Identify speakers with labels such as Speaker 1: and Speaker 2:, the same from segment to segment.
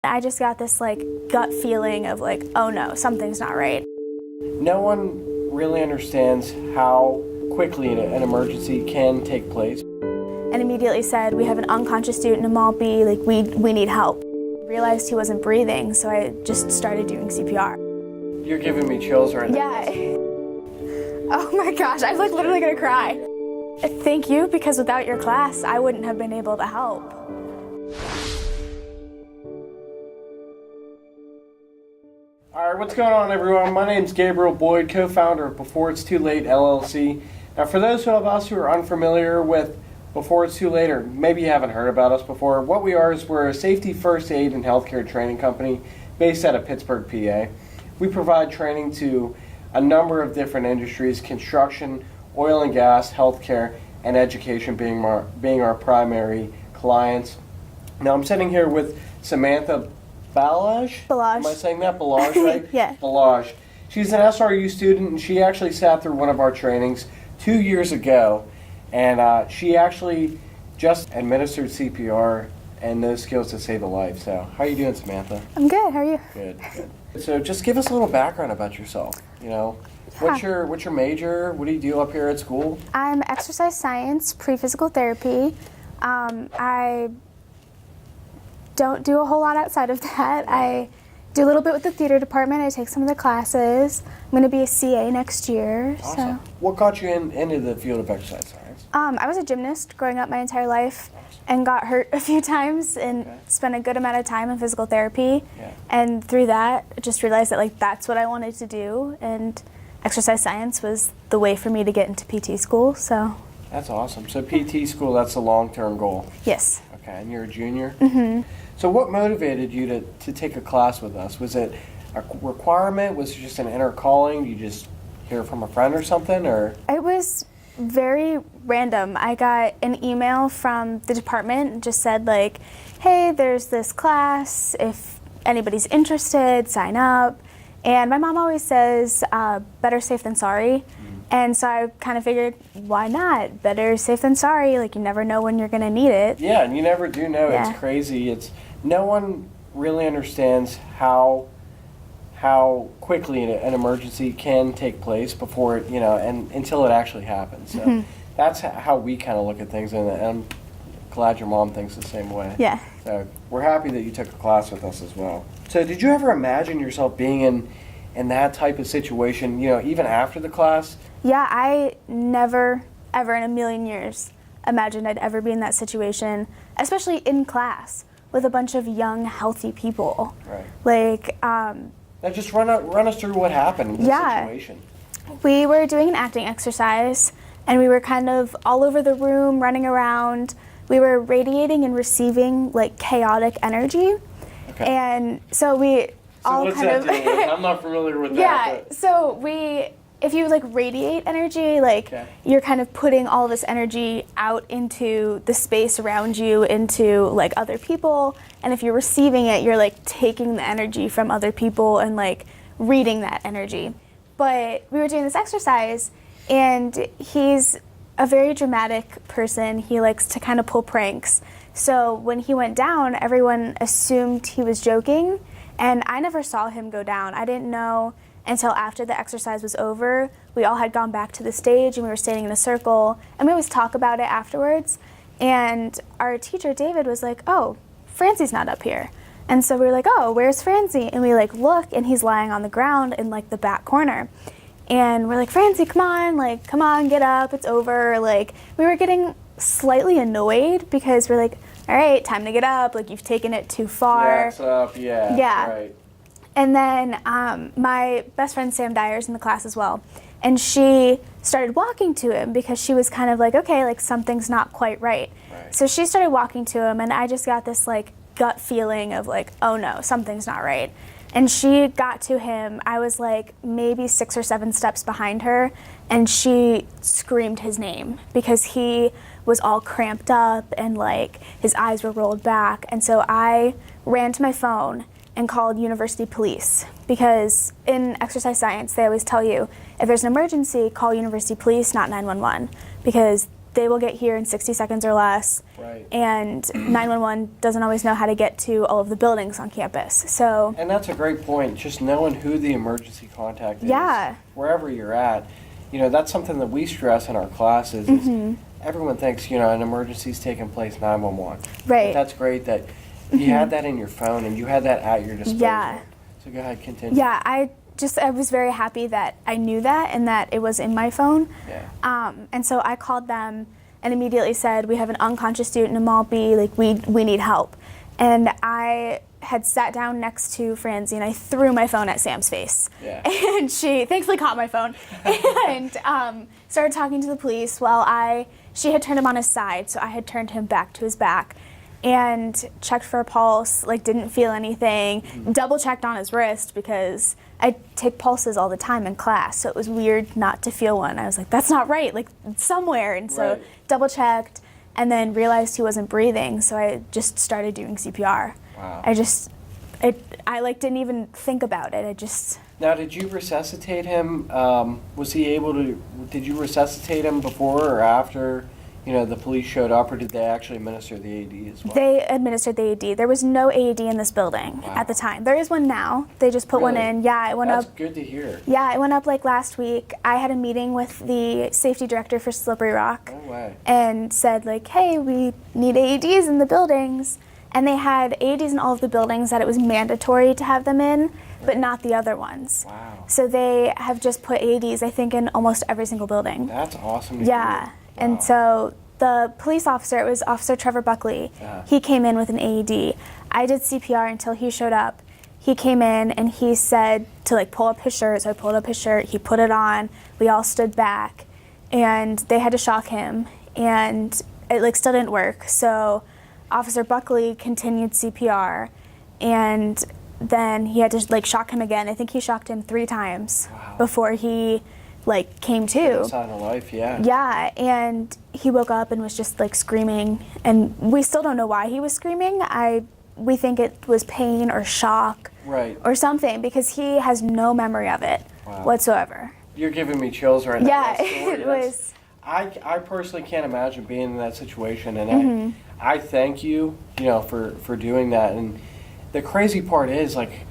Speaker 1: I just got this gut feeling of oh no, something's not right.
Speaker 2: No one really understands how quickly an emergency can take place.
Speaker 1: And immediately said, we have an unconscious student in Mall B, we need help. Realized he wasn't breathing, so I just started doing CPR.
Speaker 2: You're giving me chills right now.
Speaker 1: Yeah. Oh my gosh, I'm literally gonna cry. Thank you, because without your class, I wouldn't have been able to help.
Speaker 2: All right, what's going on, everyone? My name's Gabriel Boyd, co-founder of Before It's Too Late, LLC. Now, for those of us who are unfamiliar with Before It's Too Late, or maybe you haven't heard about us before, what we are is we're a safety, first aid, and healthcare training company based out of Pittsburgh, PA. We provide training to a number of different industries: construction, oil and gas, healthcare, and education being our primary clients. Now, I'm sitting here with Samantha Balaj.
Speaker 1: Balaj.
Speaker 2: Am I saying that? Balaj, right?
Speaker 1: Yeah.
Speaker 2: Balaj. She's an SRU student, and she actually sat through one of our trainings 2 years ago, and she actually just administered CPR and those skills to save a life. So, how are you doing, Samantha?
Speaker 1: I'm good. How are you?
Speaker 2: Good. So, just give us a little background about yourself. You know, what's your major? What do you do up here at school?
Speaker 1: I'm exercise science, pre-physical therapy. I don't do a whole lot outside of that. I do a little bit with the theater department. I take some of the classes. I'm going to be a CA next year.
Speaker 2: Awesome.
Speaker 1: So.
Speaker 2: What got you into the field of exercise science?
Speaker 1: I was a gymnast growing up my entire life and got hurt a few times and spent a good amount of time in physical therapy.
Speaker 2: Yeah.
Speaker 1: And through that, I just realized that that's what I wanted to do, and exercise science was the way for me to get into PT school. So.
Speaker 2: That's awesome. So PT school, that's a long-term goal.
Speaker 1: Yes.
Speaker 2: Okay, and you're a junior?
Speaker 1: Mm-hmm.
Speaker 2: So what motivated you to take a class with us? Was it a requirement? Was it just an inner calling? Did you just hear from a friend or something? Or
Speaker 1: it was very random. I got an email from the department and just said hey, there's this class. If anybody's interested, sign up. And my mom always says, better safe than sorry. And so I kind of figured, why not? Better safe than sorry. You never know when you're going to need it.
Speaker 2: Yeah, and you never do know.
Speaker 1: Yeah.
Speaker 2: It's crazy. No one really understands how quickly an emergency can take place before it, and until it actually happens. So that's how we kind of look at things, and I'm glad your mom thinks the same way.
Speaker 1: Yeah.
Speaker 2: So we're happy that you took a class with us as well. So did you ever imagine yourself being in that type of situation, even after the class?
Speaker 1: Yeah, I never, ever in a million years imagined I'd ever be in that situation, especially in class with a bunch of young, healthy people.
Speaker 2: Right. Now just run us through what happened in this situation.
Speaker 1: We were doing an acting exercise, and we were kind of all over the room, running around. We were radiating and receiving chaotic energy. Okay. And so we all
Speaker 2: what's
Speaker 1: kind
Speaker 2: that
Speaker 1: of...
Speaker 2: deal? I'm not familiar with that.
Speaker 1: Yeah, so if you radiate energy, you're kind of putting all this energy out into the space around you, into other people, and if you're receiving it, you're taking the energy from other people and reading that energy. But we were doing this exercise, and he's a very dramatic person. He likes to kind of pull pranks. So when he went down, everyone assumed he was joking, and I never saw him go down. I didn't know until after the exercise was over. We all had gone back to the stage, and we were standing in a circle, and we always talk about it afterwards. And our teacher, David, was like, oh, Francie's not up here. And so we were like, oh, where's Francie? And we look, and he's lying on the ground in the back corner. And we're like, Francie, come on, get up, it's over. We were getting slightly annoyed because we're like, all right, time to get up, you've taken it too far.
Speaker 2: Yeah, it's up, yeah. Right.
Speaker 1: And then my best friend Sam Dyer's in the class as well, and she started walking to him because she was kind of okay, something's not quite right. So she started walking to him, and I just got this gut feeling of oh no, something's not right. And she got to him. I was maybe 6 or 7 steps behind her, and she screamed his name because he was all cramped up and his eyes were rolled back. And so I ran to my phone and called university police, because in exercise science they always tell you if there's an emergency, call university police, not 911, because they will get here in 60 seconds or less.
Speaker 2: Right.
Speaker 1: And 911 doesn't always know how to get to all of the buildings on campus. So.
Speaker 2: And that's a great point. Just knowing who the emergency contact is,
Speaker 1: Yeah.
Speaker 2: wherever you're at. You know, that's something that we stress in our classes. Is everyone thinks, you know, an emergency's taking place, 911.
Speaker 1: Right.
Speaker 2: But that's great that you had that in your phone and you had that at your disposal.
Speaker 1: Yeah.
Speaker 2: So go ahead, continue.
Speaker 1: Yeah, I was very happy that I knew that and that it was in my phone.
Speaker 2: Yeah.
Speaker 1: And so I called them and immediately said, we have an unconscious student in Mall B, like we need help. And I had sat down next to Francie and I threw my phone at Sam's face.
Speaker 2: Yeah.
Speaker 1: And she thankfully caught my phone and started talking to the police while she had turned him on his side, so I had turned him back to his back and checked for a pulse, like didn't feel anything, double checked on his wrist because I take pulses all the time in class, so it was weird not to feel one. I was like, that's not right, like it's somewhere. And so double checked and then realized he wasn't breathing, so I just started doing CPR.
Speaker 2: Wow.
Speaker 1: I like didn't even think about it.
Speaker 2: Now, did you resuscitate him? Did you resuscitate him before or after, you know, the police showed up, or did they actually administer the AED as well?
Speaker 1: They administered the AED. There was no AED in this building at the time. There is one now. They just put one in. Yeah, it went up.
Speaker 2: That's good to hear.
Speaker 1: Yeah, it went up like last week. I had a meeting with the safety director for Slippery Rock.
Speaker 2: No way.
Speaker 1: And said like, hey, we need AEDs in the buildings. And they had AEDs in all of the buildings that it was mandatory to have them in, but not the other ones.
Speaker 2: Wow.
Speaker 1: So they have just put AEDs, I think, in almost every single building.
Speaker 2: That's awesome to
Speaker 1: Yeah.
Speaker 2: hear.
Speaker 1: And
Speaker 2: Wow.
Speaker 1: so the police officer, it was Officer Trevor Buckley, he came in with an AED. I did CPR until he showed up. He came in and he said to like pull up his shirt, so I pulled up his shirt, he put it on, we all stood back, and they had to shock him, and it like still didn't work. So Officer Buckley continued CPR, and then he had to like shock him again. I think he shocked him 3 times before he like came to.
Speaker 2: Sign of life, yeah.
Speaker 1: Yeah, and he woke up and was just like screaming, and we still don't know why he was screaming. We think it was pain or shock or something, because he has no memory of it whatsoever.
Speaker 2: You're giving me chills right now.
Speaker 1: Yeah, it was.
Speaker 2: I personally can't imagine being in that situation, and I thank you, you know, for doing that. And the crazy part is, like,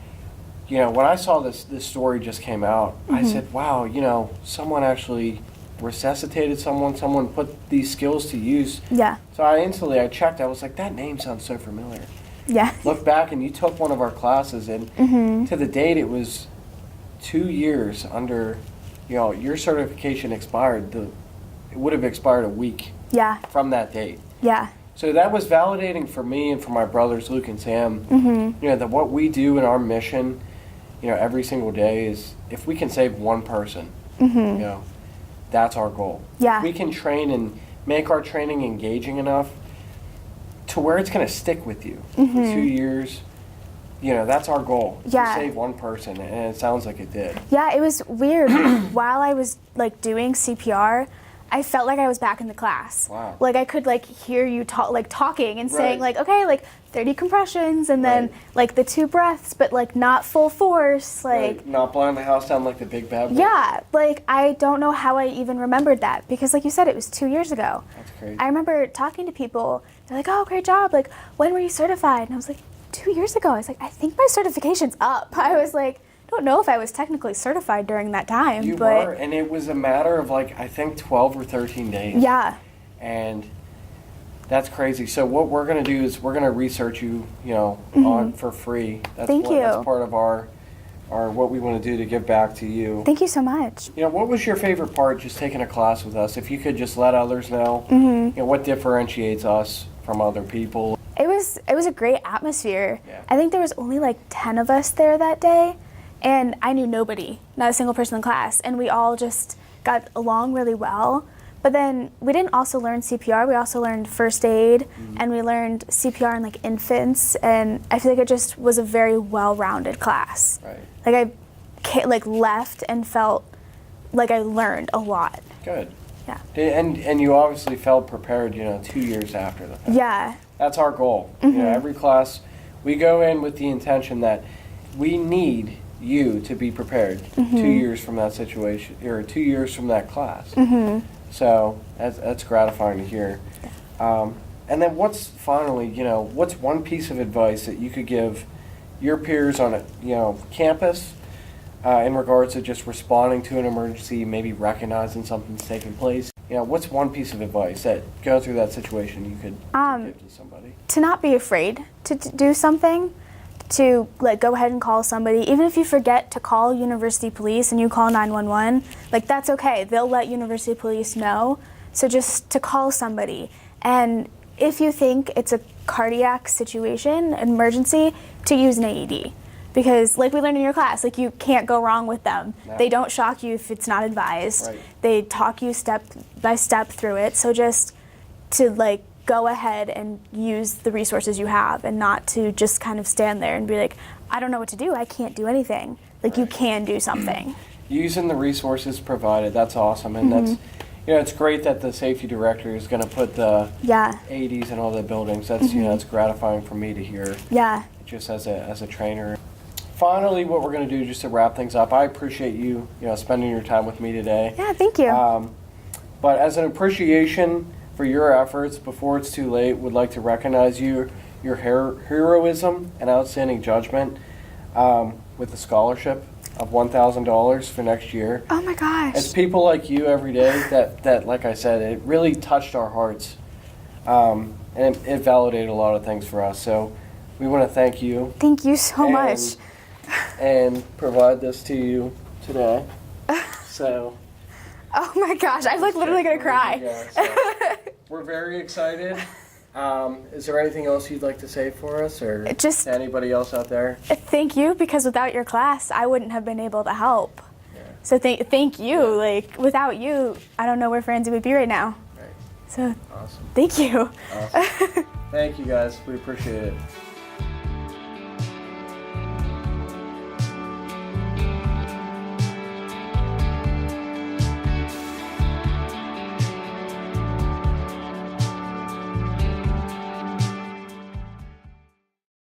Speaker 2: you know, when I saw this story just came out, I said, wow, you know, someone actually resuscitated someone put these skills to use.
Speaker 1: Yeah.
Speaker 2: So I checked, I was like, that name sounds so familiar.
Speaker 1: Yeah.
Speaker 2: Look back, and you took one of our classes, and to the date it was 2 years under, you know, your certification expired. It would have expired a week from that date.
Speaker 1: Yeah.
Speaker 2: So that was validating for me and for my brothers, Luke and Sam, you know, that what we do in our mission, you know, every single day is, if we can save one person, you know, that's our goal.
Speaker 1: Yeah.
Speaker 2: If we can train and make our training engaging enough to where it's going to stick with you for 2 years, you know, that's our goal.
Speaker 1: Yeah.
Speaker 2: To save one person, and it sounds like it did.
Speaker 1: Yeah, it was weird. While I was like doing CPR, I felt like I was back in the class.
Speaker 2: Wow.
Speaker 1: Like I could like hear you talking and saying like, okay, like 30 compressions and then like the 2 breaths, but like not full force, like
Speaker 2: not blowing the house down like the big bad boy.
Speaker 1: Yeah, like I don't know how I even remembered that, because like you said, it was 2 years ago.
Speaker 2: That's crazy.
Speaker 1: I remember talking to people, they're like, oh, great job, like when were you certified? And I was like, 2 years ago. I was like, I think my certification's up. I was like, I don't know if I was technically certified during that time.
Speaker 2: You
Speaker 1: but
Speaker 2: were, and it was a matter of like, I think 12 or 13 days.
Speaker 1: Yeah.
Speaker 2: And that's crazy. So what we're going to do is we're going to research you, you know, on for free. That's
Speaker 1: Thank you.
Speaker 2: That's part of our what we want to do to give back to you.
Speaker 1: Thank you so much.
Speaker 2: You know, what was your favorite part just taking a class with us? If you could just let others know, you know, what differentiates us from other people.
Speaker 1: It was a great atmosphere.
Speaker 2: Yeah.
Speaker 1: I think there was only like 10 of us there that day, and I knew nobody, not a single person in class, and we all just got along really well. But then we didn't also learn CPR, we also learned first aid, and we learned CPR in like infants, and I feel like it just was a very well-rounded class.
Speaker 2: Right.
Speaker 1: Like I left and felt like I learned a lot.
Speaker 2: Good.
Speaker 1: Yeah.
Speaker 2: And you obviously felt prepared, you know, 2 years after the fact.
Speaker 1: Yeah.
Speaker 2: That's our goal. You know, every class, we go in with the intention that we need you to be prepared 2 years from that situation, or 2 years from that class. So that's gratifying to hear. And then what's one piece of advice that you could give your peers on campus in regards to just responding to an emergency, maybe recognizing something's taking place? What's one piece of advice that going through that situation you could give to somebody?
Speaker 1: To not be afraid to do something, to go ahead and call somebody. Even if you forget to call University Police and you call 911, that's okay. They'll let University Police know. So just to call somebody. And if you think it's a cardiac situation, emergency, to use an AED. Because like we learned in your class, you can't go wrong with them. No. They don't shock you if it's not advised. Right. They talk you step by step through it. So just to go ahead and use the resources you have and not to just kind of stand there and be like, I don't know what to do. I can't do anything. Right. You can do something.
Speaker 2: Using the resources provided, that's awesome. And that's, it's great that the safety director is going to put the AEDs in all the buildings. That's, it's gratifying for me to hear.
Speaker 1: Yeah.
Speaker 2: Just as a trainer. Finally, what we're going to do just to wrap things up, I appreciate you, spending your time with me today.
Speaker 1: Yeah, thank you.
Speaker 2: But as an appreciation for your efforts, before it's too late, would like to recognize your heroism and outstanding judgment with a scholarship of $1,000 for next year.
Speaker 1: Oh my gosh.
Speaker 2: It's people like you every day that like I said, it really touched our hearts. And it validated a lot of things for us. So we want to thank you.
Speaker 1: Thank you so much.
Speaker 2: And provide this to you today. So.
Speaker 1: Oh my gosh, I'm literally gonna cry.
Speaker 2: Yeah, so we're very excited. Is there anything else you'd like to say for us, or
Speaker 1: just
Speaker 2: to anybody else out there?
Speaker 1: Thank you, because without your class, I wouldn't have been able to help. Yeah. So thank you.
Speaker 2: Yeah.
Speaker 1: Without you, I don't know where Francie would be right now.
Speaker 2: Right.
Speaker 1: So
Speaker 2: awesome.
Speaker 1: Thank you.
Speaker 2: Awesome. Thank you guys. We appreciate it.